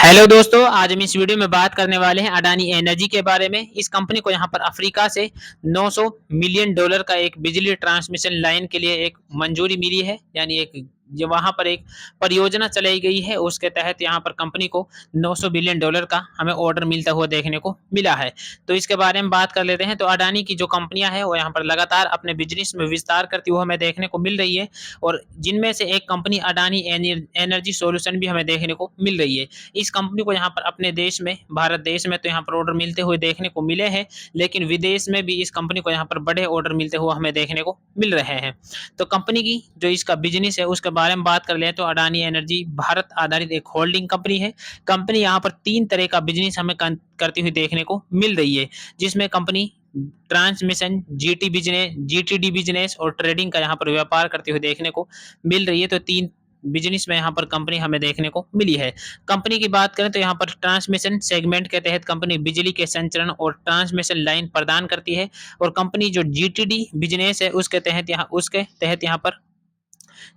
Hello दोस्तों, आज हम इस वीडियो में बात करने वाले हैं अडानी एनर्जी के बारे में। इस कंपनी को यहाँ पर अफ्रीका से 900 मिलियन डॉलर का एक बिजली ट्रांसमिशन लाइन के लिए एक मंजूरी मिली है, यानी एक जो वहाँ पर एक परियोजना चलाई गई है, उसके तहत यहाँ पर कंपनी को 900 बिलियन डॉलर का हमें ऑर्डर मिलता हुआ देखने को मिला है। तो इसके बारे में बात कर लेते हैं। तो अडानी की जो कंपनियां हैं वो यहाँ पर लगातार अपने बिजनेस में विस्तार करती हुई हमें देखने को मिल रही है, और जिनमें से एक कंपनी अडानी एनर्जी सॉल्यूशन भी हमें देखने को मिल रही है। इस कंपनी को यहाँ पर अपने देश में, भारत देश में तो यहाँ पर ऑर्डर मिलते हुए देखने को मिले हैं, लेकिन विदेश में भी इस कंपनी को यहाँ पर बड़े ऑर्डर मिलते हुए हमें देखने को मिल रहे हैं। तो कंपनी की जो इसका बिजनेस है उसके बारे में बात कर लें तो अडानी एनर्जी भारत आधारित एक होल्डिंग कंपनी है। कंपनी यहाँ पर 3 तरह का बिजनेस हमें करती हुई देखने को मिल रही है, जिसमें कंपनी ट्रांसमिशन, जीटीडी बिजनेस और ट्रेडिंग का यहाँ पर व्यापार करते हुए देखने को मिल रही है। तो 3 बिजनेस में यहाँ पर कंपनी हमें देखने को मिली है। कंपनी की बात करें तो यहाँ पर ट्रांसमिशन सेगमेंट के तहत कंपनी बिजली के संचरण और ट्रांसमिशन लाइन प्रदान करती है, और कंपनी जो जीटीडी बिजनेस है उसके तहत यहाँ पर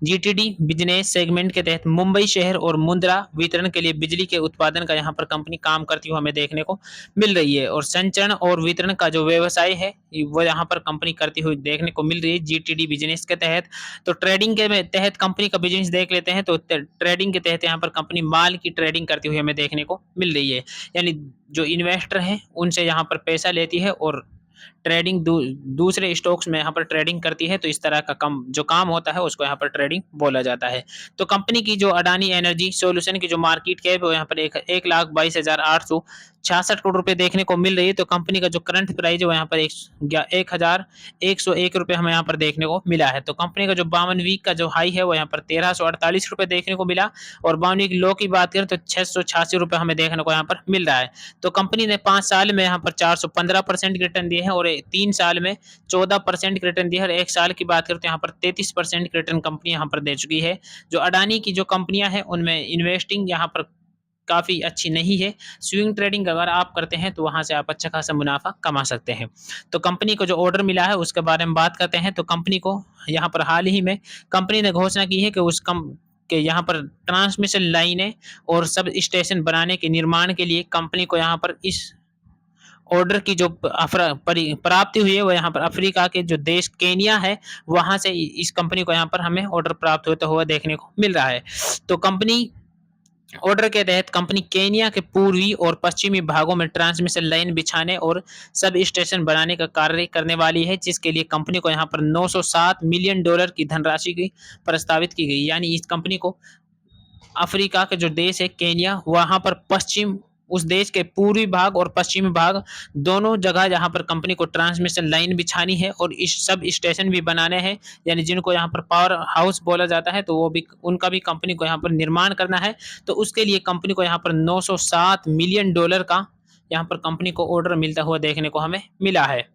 जीटीडी बिजनेस सेगमेंट के तहत मुंबई शहर और मुंद्रा वितरण के लिए बिजली के उत्पादन का यहाँ पर कंपनी काम करती हुई हमें देखने को मिल रही है, और संचरण और वितरण का जो व्यवसाय है वो यहाँ पर कंपनी करती हुई देखने को मिल रही है जीटीडी बिजनेस के तहत। तो ट्रेडिंग के तहत कंपनी का बिजनेस देख लेते हैं। तो ट्रेडिंग के तहत यहाँ पर कंपनी माल की ट्रेडिंग करती हुई हमें देखने को मिल रही है, यानी जो इन्वेस्टर हैं उनसे यहाँ पर पैसा लेती है और ट्रेडिंग दूसरे स्टॉक्स में यहाँ पर ट्रेडिंग करती है। तो इस तरह का जो काम होता है उसको यहाँ पर ट्रेडिंग बोला जाता है। तो कंपनी की जो अडानी एनर्जी सॉल्यूशन की जो मार्केट कैप है यहाँ पर 1,22,866 करोड़ रुपए देखने को मिल रही है। तो कंपनी का जो करंट प्राइस है वो यहाँ पर 1,101 रुपए हमें यहाँ पर देखने को मिला है। तो कंपनी का जो 52 वीक का जो हाई है वो यहाँ पर 1,348 रुपए देखने को मिला, और 52 वीक लो की बात करें तो 686 रुपए हमें देखने को यहाँ पर मिल रहा है। तो कंपनी ने 5 साल में यहाँ पर 415% रिटर्न दिए हैं, और 3 साल में 14% रिटर्न दिया है, और 1 साल की बात करें तो यहाँ पर 33% रिटर्न कंपनी यहाँ पर दे चुकी है। जो अडानी की जो कंपनियां हैं उनमें इन्वेस्टिंग यहाँ पर काफ़ी अच्छी नहीं है। स्विंग ट्रेडिंग अगर आप करते हैं तो वहाँ से आप अच्छा खासा मुनाफा कमा सकते हैं। तो कंपनी को जो ऑर्डर मिला है उसके बारे में बात करते हैं। तो कंपनी को यहाँ पर हाल ही में कंपनी ने घोषणा की है कि के यहाँ पर ट्रांसमिशन लाइनें और सब स्टेशन बनाने के निर्माण के लिए कंपनी को यहाँ पर इस ऑर्डर की जो प्राप्ति हुई है वो यहाँ पर अफ्रीका के जो देश केनिया है वहां से इस कंपनी को यहाँ पर हमें ऑर्डर प्राप्त होता हुआ देखने को मिल रहा है। तो कंपनी ऑर्डर के तहत कंपनी केनिया के पूर्वी और पश्चिमी भागों में ट्रांसमिशन लाइन बिछाने और सब स्टेशन बनाने का कार्य करने वाली है, जिसके लिए कंपनी को यहाँ पर 907 मिलियन डॉलर की धनराशि की प्रस्तावित की गई। यानी इस कंपनी को अफ्रीका के जो देश है केनिया, वहां पर उस देश के पूर्वी भाग और पश्चिमी भाग दोनों जगह जहां पर कंपनी को ट्रांसमिशन लाइन बिछानी है और इस सब स्टेशन भी बनाने हैं, यानी जिनको यहाँ पर पावर हाउस बोला जाता है, तो वो भी उनका भी कंपनी को यहाँ पर निर्माण करना है। तो उसके लिए कंपनी को यहाँ पर 907 मिलियन डॉलर का यहाँ पर कंपनी को ऑर्डर मिलता हुआ देखने को हमें मिला है।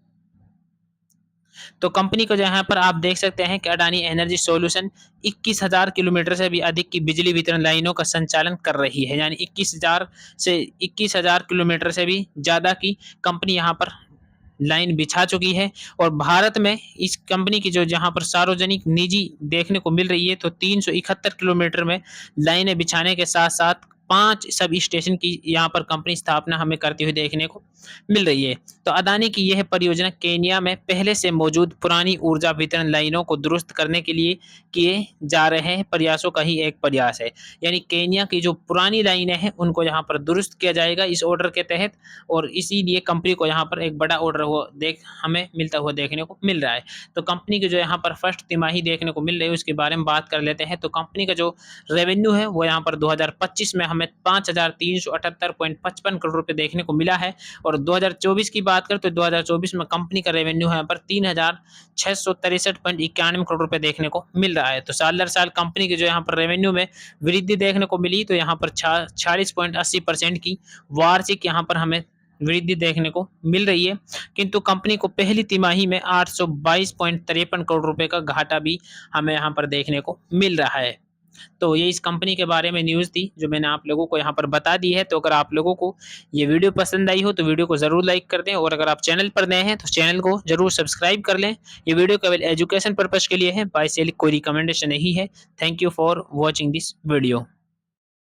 तो कंपनी को यहाँ पर आप देख सकते हैं कि अडानी एनर्जी सॉल्यूशन 21,000 किलोमीटर से भी अधिक की बिजली वितरण लाइनों का संचालन कर रही है, यानी 21,000 किलोमीटर से भी ज़्यादा की कंपनी यहाँ पर लाइन बिछा चुकी है। और भारत में इस कंपनी की जो जहाँ पर सार्वजनिक निजी देखने को मिल रही है, तो 371 किलोमीटर में लाइनें बिछाने के साथ साथ 5 सब स्टेशन की यहाँ पर कंपनी स्थापना हमें करती हुई देखने को मिल रही है। तो अदानी की यह परियोजना केनिया में पहले से मौजूद पुरानी ऊर्जा वितरण लाइनों को दुरुस्त करने के लिए किए जा रहे प्रयासों का ही एक प्रयास है, यानी केनिया की जो पुरानी लाइनें हैं उनको यहाँ पर दुरुस्त किया जाएगा इस ऑर्डर के तहत, और इसीलिए कंपनी को यहाँ पर एक बड़ा ऑर्डर हमें मिलता हुआ देखने को मिल रहा है। तो कंपनी की जो यहाँ पर फर्स्ट तिमाही देखने को मिल रही है उसके बारे में बात कर लेते हैं। तो कंपनी का जो रेवेन्यू है वो यहाँ पर 2025 में हमें 5,378.55 करोड़ रुपए देखने को मिला है, और 2024 की बात करें तो 2024 में कंपनी का रेवेन्यू यहाँ पर 3,663.91 करोड़ रुपए देखने को मिल रहा है। तो साल दर साल कंपनी के जो यहाँ पर रेवेन्यू में वृद्धि देखने को मिली, तो यहाँ पर 46.80% की वार्षिक यहाँ पर हमें वृद्धि देखने को मिल रही है, किंतु कंपनी को पहली तिमाही में 822.53 करोड़ रुपए का घाटा भी हमें यहाँ पर देखने को मिल रहा है। तो ये इस कंपनी के बारे में न्यूज़ थी जो मैंने आप लोगों को यहाँ पर बता दी है। तो अगर आप लोगों को ये वीडियो पसंद आई हो तो वीडियो को ज़रूर लाइक कर दें, और अगर आप चैनल पर नए हैं तो चैनल को ज़रूर सब्सक्राइब कर लें। ये वीडियो केवल एजुकेशन पर्पज़ के लिए है, बाय सेल कोई रिकमेंडेशन नहीं है। Thank you for watching this video.